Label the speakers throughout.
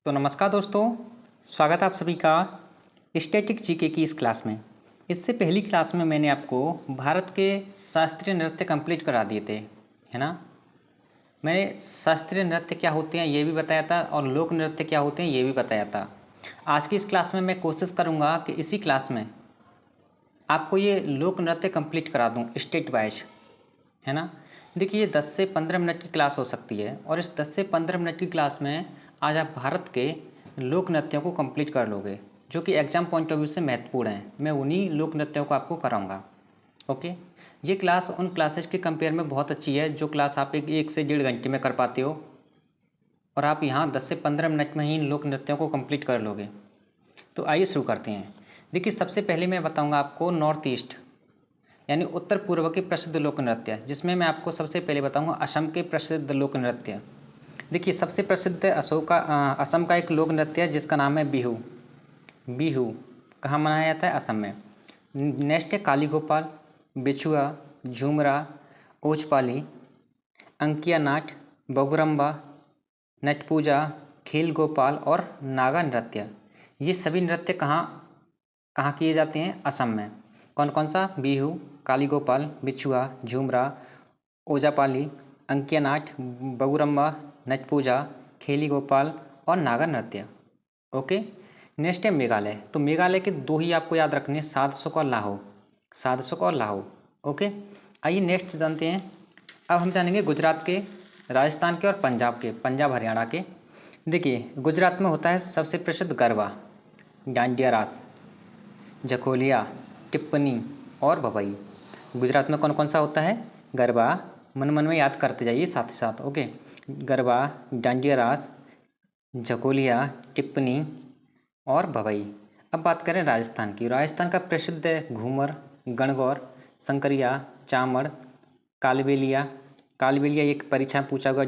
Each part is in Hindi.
Speaker 1: तो नमस्कार दोस्तों, स्वागत है आप सभी का स्टैटिक जीके की इस क्लास में। इससे पहली क्लास में मैंने आपको भारत के शास्त्रीय नृत्य कंप्लीट करा दिए थे, है ना। मैंने शास्त्रीय नृत्य क्या होते हैं ये भी बताया था और लोक नृत्य क्या होते हैं ये भी बताया था। आज की इस क्लास में मैं कोशिश करूँगा कि इसी क्लास में आपको ये लोक नृत्य कंप्लीट करा दूँ स्टेट वाइज, है ना। देखिए 10 से 15 मिनट की क्लास हो सकती है और इस 10 से 15 मिनट की क्लास में आज आप भारत के लोक नृत्यों को कंप्लीट कर लोगे, जो कि एग्ज़ाम पॉइंट ऑफ व्यू से महत्वपूर्ण हैं। मैं उन्हीं लोक नृत्यों को आपको कराऊंगा। ओके, ये क्लास उन क्लासेस के कंपेयर में बहुत अच्छी है जो क्लास आप एक से 1.5 घंटे में कर पाते हो और आप यहाँ 10 से 15 मिनट में ही इन लोक नृत्यों को कंप्लीट कर लोगे। तो आइए शुरू करते हैं। देखिए सबसे पहले मैं बताऊँगा आपको नॉर्थ ईस्ट यानी उत्तर पूर्व के प्रसिद्ध लोक नृत्य, जिसमें मैं आपको सबसे पहले बताऊंगा असम के प्रसिद्ध लोक नृत्य। देखिए सबसे प्रसिद्ध असम का एक लोक नृत्य है जिसका नाम है बिहू। बिहू कहाँ मनाया जाता है? असम में। नेक्स्ट है काली गोपाल, बिछुआ, झूमरा, ओचपाली, अंकिया नाट, बगुरम्बा, नटपूजा, खेल गोपाल और नागा नृत्य। ये सभी नृत्य कहाँ कहाँ किए जाते हैं? असम में। कौन कौन सा? बिहू, काली गोपाल, बिछुआ, झूमरा, ओजापाली, अंकिया नाट, बगुरम्बा, नटपूजा, खेली गोपाल और नागा नृत्य। ओके, नेक्स्ट है मेघालय। तो मेघालय के दो ही आपको याद रखने हैं, सादसुक और लाहो। सादसुक और लाहो। ओके, आइए नेक्स्ट जानते हैं। अब हम जानेंगे गुजरात के, राजस्थान के और पंजाब के, पंजाब हरियाणा के। देखिए गुजरात में होता है सबसे प्रसिद्ध गरबा, डांडिया रास, जखोलिया, टिप्पणी और भभई। गुजरात में कौन कौन सा होता है? गरबा, मन मन में याद करते जाइए साथ ही साथ। ओके, गरबा, डांडिया रास, जकोलिया, टिप्पणी और भभई। अब बात करें राजस्थान की। राजस्थान का प्रसिद्ध है घूमर, गणगौर, शंकरिया, चामड़, कालबेलिया। कालबेलिया एक परीक्षा में पूछा हुआ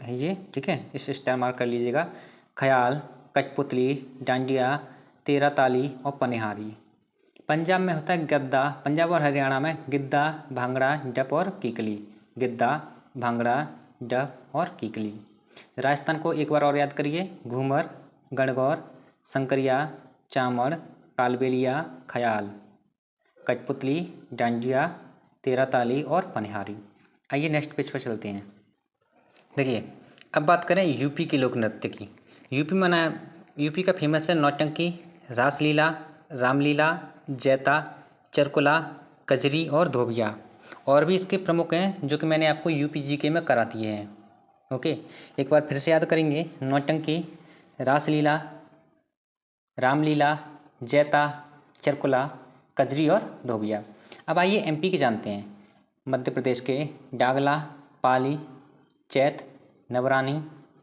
Speaker 1: है ये, ठीक है, इस स्टार मार्क कर लीजिएगा। ख्याल, कठपुतली, डांडिया, तेरा ताली और पनिहारी। पंजाब में होता है गद्दा। पंजाब और हरियाणा में गिद्दा, भांगड़ा, डप और कीकली। गिद्दा, भांगड़ा, डप और कीकली। राजस्थान को एक बार और याद करिए। घूमर, गणगौर, शंकरिया, चामड़, कालबेलिया, ख्याल, कठपुतली, डांडिया, तेरा ताली और पनिहारी। आइए नेक्स्ट पेज पर चलते हैं। देखिए अब बात करें यूपी के लोक नृत्य की। यूपी का फेमस है नौटंकी, रासलीला, रामलीला, जैता, चरकुला, कजरी और धोबिया। और भी इसके प्रमुख हैं जो कि मैंने आपको यूपी जीके में करा दिए हैं। ओके, एक बार फिर से याद करेंगे। नौटंकी, रासलीला, रामलीला, जैता, चरकुला, कजरी और धोबिया। अब आइए एमपी के जानते हैं। मध्य प्रदेश के डागला, पाली, चैत, नवरानी,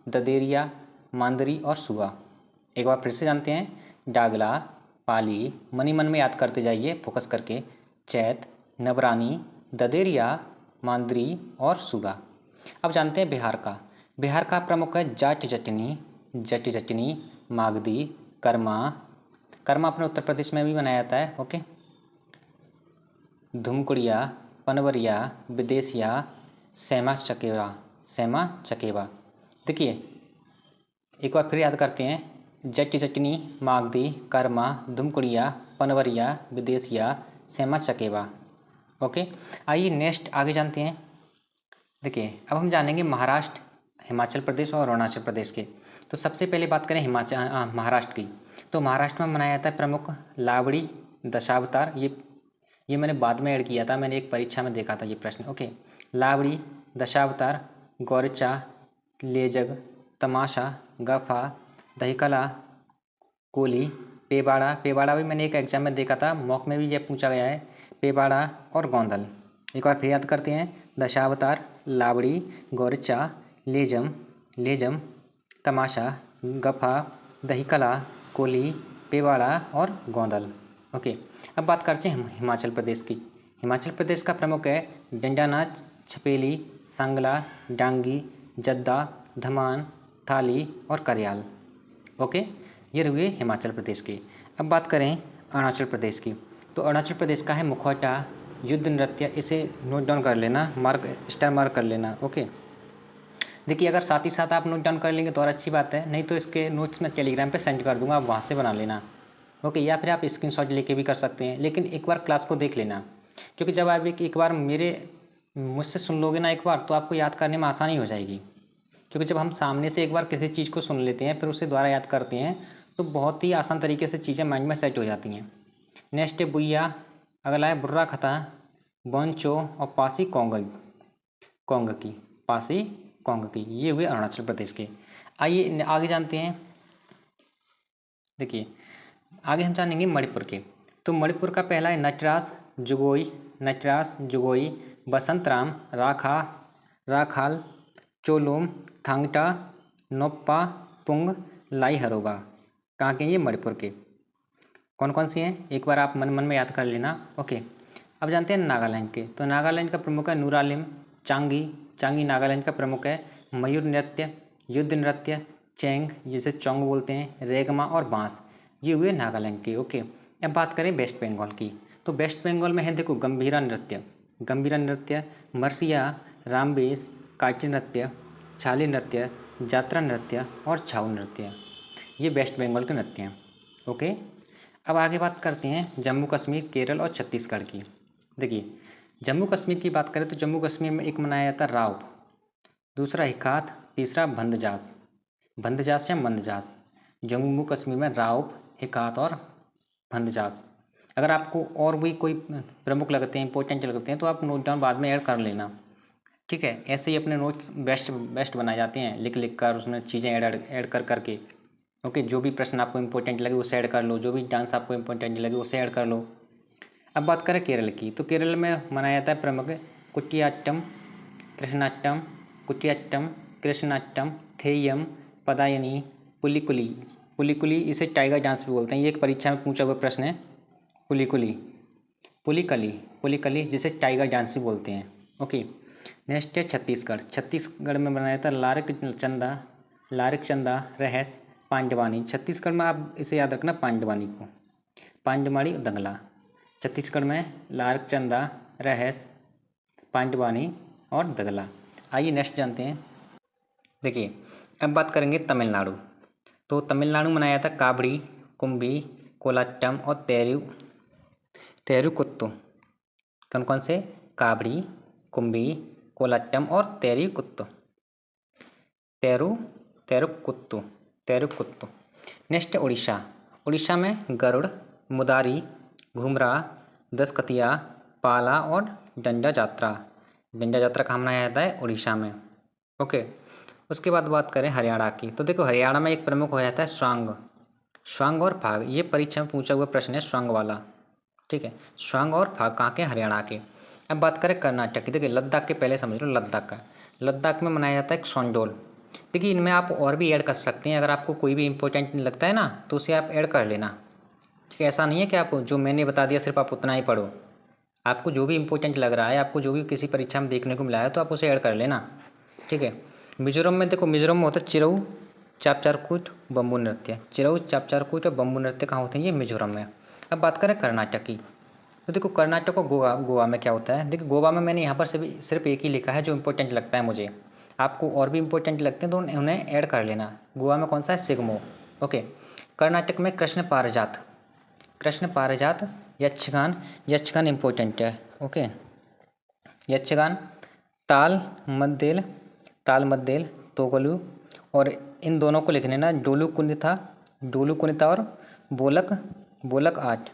Speaker 1: ददेरिया, मांदरी और सुगा। एक बार फिर से जानते हैं। डागला, पाली, मनी मन में याद करते जाइए फोकस करके। चैत, नवरानी, ददेरिया, मांदरी और सुगा। अब जानते हैं बिहार का। बिहार का प्रमुख है जाट जटनी, जट जटनी, मागधी, कर्मा। कर्मा अपने उत्तर प्रदेश में भी मनाया जाता है। ओके, धुमकुड़िया, पनवरिया, विदेशिया, सेमा चकेवा। सेमा चकेवा। देखिए एक बार फिर याद करते हैं। जट जटनी, मागधी, कर्मा, धुमकुड़िया, पनवरिया, विदेशिया, सेमा चकेवा। ओके, आइए नेक्स्ट आगे जानते हैं। देखिए अब हम जानेंगे महाराष्ट्र, हिमाचल प्रदेश और अरुणाचल प्रदेश के। तो सबसे पहले बात करें महाराष्ट्र की। तो महाराष्ट्र में मनाया जाता है प्रमुख लावड़ी, दशावतार। ये मैंने बाद में ऐड किया था, मैंने एक परीक्षा में देखा था ये प्रश्न। ओके, लावड़ी, दशावतार, गौरचा, लेजग, तमाशा, गफा, दहीकला, कोली, पेबाड़ा। पेबाड़ा भी मैंने एक एग्जाम में देखा था, मॉक में भी ये पूछा गया है। पेबाड़ा और गोंदल। एक बार फिर याद करते हैं। दशावतार, लावड़ी, गौरचा, लेजम, तमाशा, गफा, दहीकला, कोली, पेबाड़ा और गोंदल। ओके, अब बात करते हैं हिमाचल प्रदेश की। हिमाचल प्रदेश का प्रमुख है डंडा नाच, छपेली, सांगला, डांगी, जद्दा, धमान, थाली और करयाल। ओके, ये हुए हिमाचल प्रदेश के। अब बात करें अरुणाचल प्रदेश की। तो अरुणाचल प्रदेश का है मुखौटा युद्ध नृत्य। इसे नोट डाउन कर लेना, स्टार मार्क कर लेना। ओके, देखिए अगर साथ ही साथ आप नोट डाउन कर लेंगे तो और अच्छी बात है, नहीं तो इसके नोट्स मैं टेलीग्राम पे सेंड कर दूंगा, आप वहाँ से बना लेना। ओके, या फिर आप स्क्रीनशॉट लेके भी कर सकते हैं, लेकिन एक बार क्लास को देख लेना, क्योंकि जब आप एक बार मुझसे सुन लोगे ना एक बार, तो आपको याद करने में आसानी हो जाएगी। क्योंकि जब हम सामने से एक बार किसी चीज़ को सुन लेते हैं फिर उसे दोबारा याद करते हैं तो बहुत ही आसान तरीके से चीज़ें माइंड में सेट हो जाती हैं। नेक्स्ट है बुइया, अगला है बुर्रा खता, बोंचो और पासी कोंग की, पासी कोंग की, ये हुए अरुणाचल प्रदेश के। आइए आगे जानते हैं। देखिए आगे हम जानेंगे मणिपुर के। तो मणिपुर का पहला है नटराज जुगोई, बसंत राम, राखाल, चोलोम, थांगटा, नोप्पा, पुंग, लाई हरोबा। कहाँ के ये मणिपुर के। कौन कौन सी हैं एक बार आप मन मन में याद कर लेना। ओके, अब जानते हैं नागालैंड के। तो नागालैंड का प्रमुख है नूरालिम, चांगी नागालैंड का प्रमुख है। मयूर नृत्य, युद्ध नृत्य, चेंग जिसे चोंग बोलते हैं, रेगमा और बांस, ये हुए नागालैंड के। ओके, अब बात करें वेस्ट बंगाल की। तो वेस्ट बंगाल में है देखो गंभीरा नृत्य, मरसिया, रामबेस, काटी नृत्य, छाली नृत्य, जात्रा नृत्य और छाऊ नृत्य, ये वेस्ट बंगाल के नृत्य हैं। ओके, अब आगे बात करते हैं जम्मू कश्मीर, केरल और छत्तीसगढ़ की। देखिए जम्मू कश्मीर की बात करें तो जम्मू कश्मीर में एक मनाया जाता है राव, दूसरा हिकात, तीसरा भंदजास या मंदजास। जम्मू कश्मीर में राव, हिकात और भंदजास। अगर आपको और भी कोई प्रमुख लगते हैं, इंपॉर्टेंट लगते हैं, तो आप नोट डाउन बाद में ऐड कर लेना। ठीक है, ऐसे ही अपने नोट्स बेस्ट बनाए जाते हैं, लिख कर उसमें चीज़ें ऐड कर करके। ओके, जो भी प्रश्न आपको इंपॉर्टेंट लगे उसे ऐड कर लो, जो भी डांस आपको इंपॉर्टेंट लगे उसे ऐड कर लो। अब बात करें केरल की। तो केरल में मनाया जाता है प्रमुख कुटियाट्टम, कृष्णाट्टम, थेयम, पदायनी, पुलिकुली, इसे टाइगर डांस भी बोलते हैं। ये एक परीक्षा में पूछा हुआ प्रश्न है। पुलिकली जिसे टाइगर डांस भी बोलते हैं। ओके, नेक्स्ट है छत्तीसगढ़ में बनाया जाता है लारिक चंदा, रहस, पांडवानी। छत्तीसगढ़ में आप इसे याद रखना, पांडवानी को, पांडवानी दंगला। छत्तीसगढ़ में लारिक चंदा, रहस, पांडवानी और दगला। आइए नेक्स्ट जानते हैं। देखिए अब बात करेंगे तमिलनाडु। तो तमिलनाडु में मनाया जाता है काबड़ी, कुंभी, कोलाट्टम और तेरुकुत्तु। कौन कौन से? काबड़ी, कुंभी, कोलाट्टम और तेरुकुत्तु। नेक्स्ट है उड़ीसा में गरुड़, मुदारी, घुमरा, दसकतिया, पाला और डंडा जात्रा कहाँ मनाया जाता है? उड़ीसा में। ओके, उसके बाद बात करें हरियाणा की। तो देखो हरियाणा में एक प्रमुख हो जाता है स्वांग और फाग। ये परीक्षा में पूछा हुआ प्रश्न है, स्वांग वाला। ठीक है, स्वांग और फाग कहाँ के? हरियाणा के। अब बात करें कर्नाटक की। देखिए लद्दाख के पहले समझ लो, लद्दाख में मनाया जाता है सोंडोल। देखिए इनमें आप और भी ऐड कर सकते हैं, अगर आपको कोई भी इंपॉर्टेंट नहीं लगता है ना तो उसे आप ऐड कर लेना। ठीक है, ऐसा नहीं है कि आप जो मैंने बता दिया सिर्फ आप उतना ही पढ़ो। आपको जो भी इंपॉर्टेंट लग रहा है, आपको जो भी किसी परीक्षा में देखने को मिला है, तो आप उसे ऐड कर लेना। ठीक है, मिजोरम में देखो, मिजोरम में होता है चिरऊ, चापचारकूट, बम्बू नृत्य। चिरऊ, चापचारकूट और बम्बू नृत्य कहाँ होते हैं? ये मिजोरम में। अब बात करें कर्नाटक की। तो देखो कर्नाटक और गोवा में क्या होता है? देखो गोवा में मैंने यहाँ पर सिर्फ एक ही लिखा है जो इंपॉर्टेंट लगता है मुझे। आपको और भी इंपॉर्टेंट लगते हैं तो उन्हें ऐड कर लेना। गोवा में कौन सा है? सिग्मो। ओके, कर्नाटक में कृष्ण पारिजात, यक्षगान इम्पोर्टेंट है। ओके, यक्षगान, ताल मद्देल, तोगलू, और इन दोनों को लिखने ना, डोलू कुनिता और बोलक आर्ट।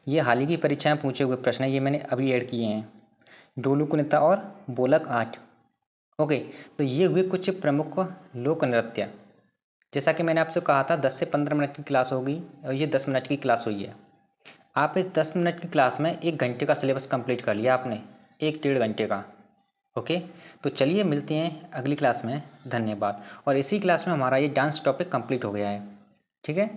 Speaker 1: ये हाल ही की परीक्षा में पूछे हुए प्रश्न है, ये मैंने अभी ऐड किए हैं, डोलू कुनिता और बोलक आर्ट। ओके, तो ये हुए कुछ प्रमुख लोक नृत्य। जैसा कि मैंने आपसे कहा था 10 से 15 मिनट की क्लास होगी और ये 10 मिनट की क्लास हुई है। आप इस 10 मिनट की क्लास में 1 घंटे का सिलेबस कंप्लीट कर लिया आपने, 1-1.5 घंटे का। ओके, तो चलिए मिलते हैं अगली क्लास में। धन्यवाद। और इसी क्लास में हमारा ये डांस टॉपिक कंप्लीट हो गया है। ठीक है।